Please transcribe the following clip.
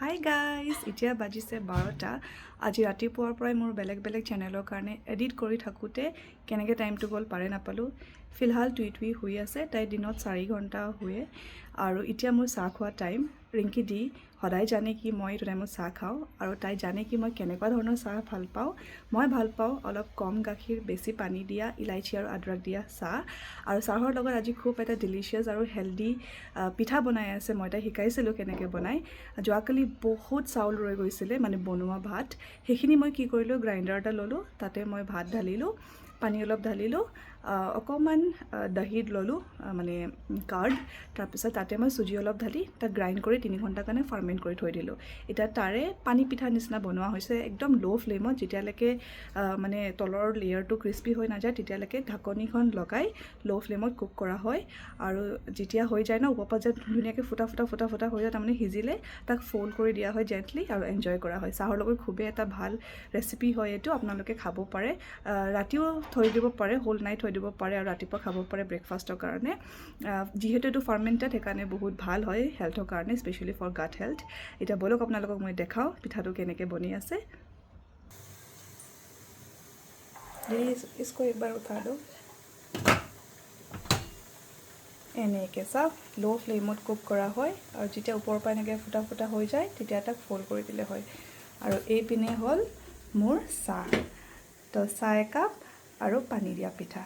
Hi guys, এতিয়া বাজিছে 12টা। আজি ৰাতিপুৱাৰ পৰাই মোৰ বেলেগ বেলেগ চেনেলৰ কাৰণে এডিট কৰি থাকোঁতে কেনেকৈ টাইমটো গ'ল পাৰে নাপালোঁ। ফিলহাল টুই শুই আছে, তাই দিনত 4 ঘণ্টা শুৱে। আৰু এতিয়া মোৰ চাহ খোৱা টাইম। ৰিংকি দি সদায় জানে কি মই এইটো টাইমত চাহ খাওঁ, আৰু তাই জানে কি মই কেনেকুৱা ধৰণৰ চাহ ভাল পাওঁ। মই ভাল পাওঁ অলপ কম গাখীৰ, বেছি পানী দিয়া, ইলাইচি আৰু আদৰক দিয়া চাহ। আৰু চাহৰ লগত আজি খুব এটা ডিলিচিয়াছ আৰু হেল্ডি পিঠা বনাই আছে। মই তাই শিকাইছিলোঁ কেনেকৈ বনায়। যোৱাকালি বহুত চাউল ৰৈ গৈছিলে, মানে বনোৱা ভাত। সেইখিনি মই কি কৰিলোঁ, গ্ৰাইণ্ডাৰ এটা ল'লোঁ, তাতে মই ভাত ঢালিলোঁ, পানী অলপ ঢালিলোঁ, অকণমান দহি ল'লোঁ, মানে কাৰ্ড। তাৰপিছত তাতে মই চুজি অলপ ঢালি তাক গ্ৰাইণ্ড কৰি 3 ঘণ্টাৰ কাৰণে ফাৰ্মেণ্ট কৰি থৈ দিলোঁ। এতিয়া তাৰে পানী পিঠা নিচিনা বনোৱা হৈছে, একদম ল' ফ্লেমত। যেতিয়ালৈকে মানে তলৰ লেয়াৰটো ক্ৰিস্পি হৈ নাযায় তেতিয়ালৈকে ঢাকনিখন লগাই ল' ফ্লেমত কুক কৰা হয়। আৰু যেতিয়া হৈ যায় ন, ওপৰৰ পৰা যে ধুনীয়াকৈ ফুটা ফুটা হৈ যায়, তাৰমানে সিজিলে তাক ফ'ল্ড কৰি দিয়া হয় জেণ্টলি, আৰু এনজয় কৰা হয়। চাহৰ লগত খুবেই এটা ভাল ৰেচিপি হয় এইটো, আপোনালোকে খাব পাৰে। ৰাতিও থৈ দিব পাৰে, হোল নাইট থৈ দিব পাৰে, আৰু ৰাতিপুৱা খাব পাৰে ব্ৰেকফাষ্টৰ কাৰণে। যিহেতু এইটো ফাৰ্মেণ্টেড, সেইকাৰণে বহুত ভাল হয় হেল্থৰ কাৰণে, স্পেচিয়েলি ফৰ গাট হেল্থ। এতিয়া ব'লক আপোনালোকক মই দেখাওঁ পিঠাটো কেনেকৈ বনি আছে। इसको एक बार उठा दो। এনেকৈ চাওক, ল' ফ্লেমত কুক কৰা হয়, আৰু যেতিয়া ওপৰৰ পৰা এনেকৈ ফুটা ফুটা হৈ যায় তেতিয়া তাক ফ'ল্ড কৰি দিলে হয়। আৰু এইপিনে হ'ল মোৰ চাহ। তো চাহ একাপ আৰু পানী দিয়া পিঠা।